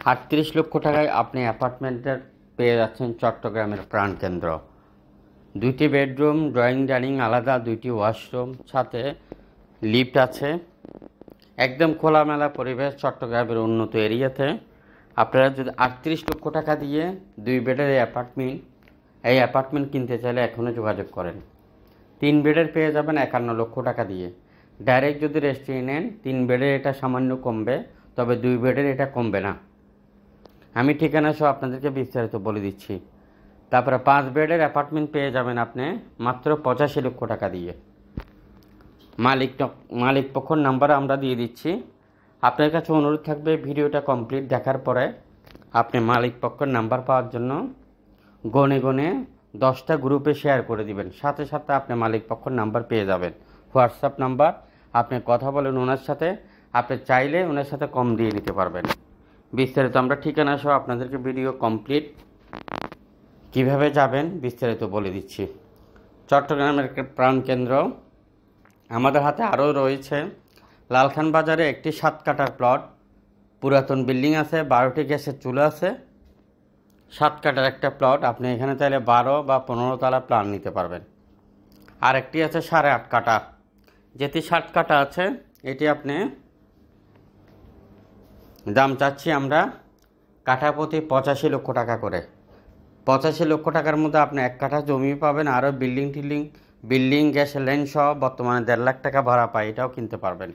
38 লক্ষ টাকায় আপনি অ্যাপার্টমেন্টের পেয়ে যাচ্ছেন চট্টগ্রামের প্রাণকেন্দ্র। 2টি বেডরুম, ড্রয়িং ডাইনিং আলাদা, 2টি ওয়াশরুম, সাথে লিফট আছে। একদম খোলামেলা পরিবেশ চট্টগ্রামের উন্নত এরিয়াতে। আপনারা যদি 38 লক্ষ টাকা দিয়ে 2 বেডের এই অ্যাপার্টমেন্ট কিনতে চাইলে এখনও যোগাযোগ করেন। 3 বেডের পেয়ে যাবেন 51 লক্ষ টাকা দিয়ে। ডাইরেক্ট যদি রেজিস্ট্রি নেন 3 বেডের এটা সামান্য কমবে, তবে 2 বেডের এটা কমবে না। আমি ঠিকানা সহ আপনাদেরকে বিস্তারিত বলে দিচ্ছি। তারপরে 5 বেডের অ্যাপার্টমেন্ট পেয়ে যাবেন আপনি মাত্র 85 লক্ষ টাকা দিয়ে। মালিক পক্ষর নাম্বার আমরা দিয়ে দিচ্ছি। আপনার কাছে অনুরোধ থাকবে ভিডিওটা কমপ্লিট দেখার পরে আপনি মালিক পক্ষের নাম্বার পাওয়ার জন্য গনে 10টা গ্রুপে শেয়ার করে দিবেন। সাথে সাথে আপনি মালিক পক্ষের নাম্বার পেয়ে যাবেন, হোয়াটসঅ্যাপ নাম্বার। আপনি কথা বলেন ওনার সাথে, আপনি চাইলে ওনার সাথে কম দিয়ে নিতে পারবেন। বিস্তারিত আমরা ঠিকানা সহ আপনাদেরকে ভিডিও কমপ্লিট কিভাবে যাবেন বিস্তারিত বলে দিচ্ছি। চট্টগ্রামের প্রাণকেন্দ্র আমাদের হাতে আরও রয়েছে। লালখান বাজারে একটি 7 কাঠার প্লট, পুরাতন বিল্ডিং আছে, 12টি গ্যাসের চুলা আছে। 7 কাঠার একটা প্লট, আপনি এখানে চাইলে 12 বা 15 তলা প্ল্যান নিতে পারবেন। আর একটি আছে 8.5 কাঠা, যেটি 7 কাঠা আছে। এটি আপনি দাম চাচ্ছি আমরা কাঠা প্রতি 85 লক্ষ টাকা করে। 85 লক্ষ টাকার মধ্যে আপনি 1 কাঠা জমি পাবেন, আরও বিল্ডিং গ্যাসের লাইন সহ বর্তমানে 1.5 লাখ টাকা ভাড়া পায়, এটাও কিনতে পারবেন।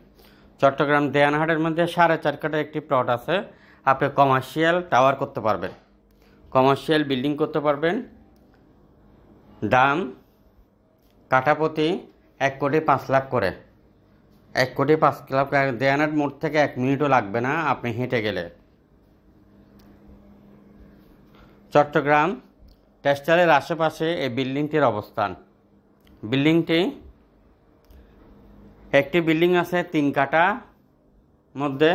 চট্টগ্রাম দেয়ানহাটের মধ্যে 4.5 কাঠার একটি প্লট আছে, আপনি কমার্শিয়াল টাওয়ার করতে পারবেন, কমার্শিয়াল বিল্ডিং করতে পারবেন। দাম কাঠা প্রতি 1,05,00,000 করে। 1,05,00,000 দেয়ানহাট মোড় থেকে 1 মিনিটও লাগবে না আপনি হেঁটে গেলে। চট্টগ্রাম টেক্সটাইলের আশেপাশে এই বিল্ডিংটির অবস্থান। একটি বিল্ডিং আছে 3 কাঠা মধ্যে,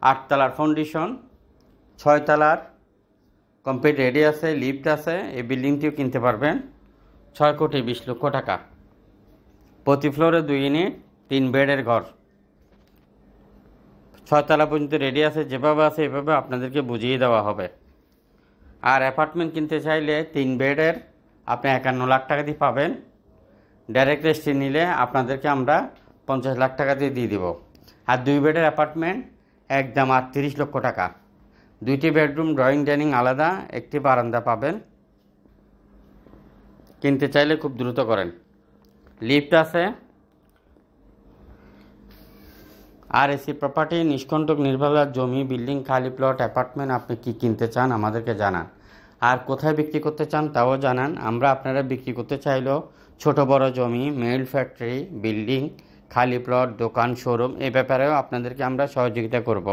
8 তলার ফাউন্ডেশন, 6 তলার কমপ্লিট রেডি আছে, লিফট আছে। এই বিল্ডিংটিও কিনতে পারবেন 6,20,00,000 টাকা। প্রতি ফ্লোরে 2 ইউনিট, 3 বেডের ঘর, 6 তলা পর্যন্ত রেডি আছে। যেভাবে আছে এভাবে আপনাদেরকে বুঝিয়ে দেওয়া হবে। আর অ্যাপার্টমেন্ট কিনতে চাইলে 3 বেডের আপনি 51 লাখ টাকা দিয়ে পাবেন। ডাইরেক্ট রেজিস্ট্রি নিলে আপনাদেরকে আমরা 50 লাখ টাকা দিয়ে দিব। আর 2 বেডের অ্যাপার্টমেন্ট একদম 38 লক্ষ টাকা। 2টি বেডরুম, ড্রয়িং ডাইনিং আলাদা, একটি বারান্দা পাবেন। কিনতে চাইলে খুব দ্রুত করেন। লিফট আছে। আর এসি প্রপার্টি, নিষ্কণ্টক নির্ভরতার জমি, বিল্ডিং, খালি প্লট, অ্যাপার্টমেন্ট আপনি কি কিনতে চান আমাদেরকে জানান। আর কোথায় বিক্রি করতে চান তাও জানান। আমরা আপনারা বিক্রি করতে চাইলেও ছোট বড় জমি, মেল ফ্যাক্টরি, বিল্ডিং, খালি প্লট, দোকান, শোরুম, এই ব্যাপারেও আপনাদেরকে আমরা সহযোগিতা করব।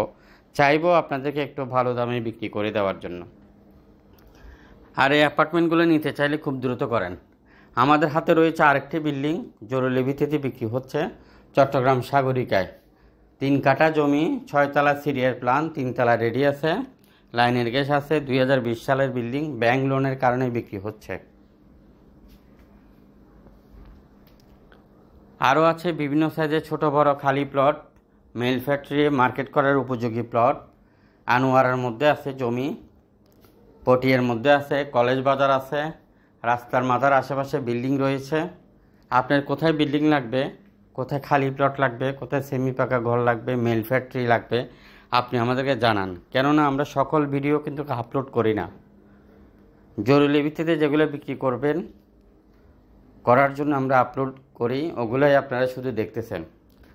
চাইবো আপনাদেরকে একটু ভালো দামে বিক্রি করে দেওয়ার জন্য। আর এই অ্যাপার্টমেন্টগুলো নিতে চাইলে খুব দ্রুত করেন। আমাদের হাতে রয়েছে আরেকটি বিল্ডিং, জরুরি ভিত্তিতে বিক্রি হচ্ছে চট্টগ্রাম সাগরিকায়। 3 কাঠা জমি, 6 তলা সিরিয়ার প্ল্যান, 3 তলা রেডি আছে, লাইনের গ্যাস আছে। 2020 সালের বিল্ডিং, ব্যাংক লোনের কারণে বিক্রি হচ্ছে। আরও আছে বিভিন্ন সাইজের ছোট বড় খালি প্লট, মেল ফ্যাক্টরি, মার্কেট করার উপযোগী প্লট। আনোয়ারের মধ্যে আছে জমি, পটিয়ার মধ্যে আছে, কলেজ বাজার আছে, রাস্তার মাথার আশেপাশে বিল্ডিং রয়েছে। আপনার কোথায় বিল্ডিং লাগবে, কোথায় খালি প্লট লাগবে, কোথায় সেমি পাকা ঘর লাগবে, মেল ফ্যাক্টরি লাগবে, আপনি আমাদেরকে জানান। কেননা আমরা সকল ভিডিও কিন্তু আপলোড করি না। জরুরি ভিত্তিতে যেগুলো বিক্রি করবেন করার জন্য আমরা আপলোড করি, ওগুলোই আপনারা শুধু দেখতেছেন।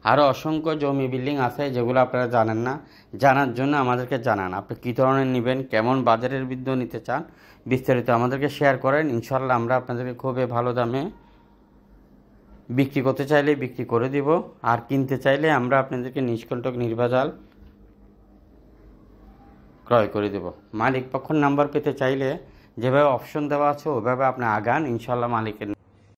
আরও অসংখ্য জমি, বিল্ডিং আছে যেগুলো আপনারা জানেন না। জানার জন্য আমাদেরকে জানান আপনি কী ধরনের নেবেন, কেমন বাজারের বিদ্যুৎ নিতে চান, বিস্তারিত আমাদেরকে শেয়ার করেন। ইনশাল্লাহ আমরা আপনাদেরকে খুবই ভালো দামে বিক্রি করতে চাইলে বিক্রি করে দিব। আর কিনতে চাইলে আমরা আপনাদেরকে নিষ্কণ্টক নির্ভেজাল ক্রয় করে দেব। মালিক পক্ষের নাম্বার পেতে চাইলে যেভাবে অপশন দেওয়া আছে ওইভাবে আপনি আগান, ইনশাল্লাহ মালিকের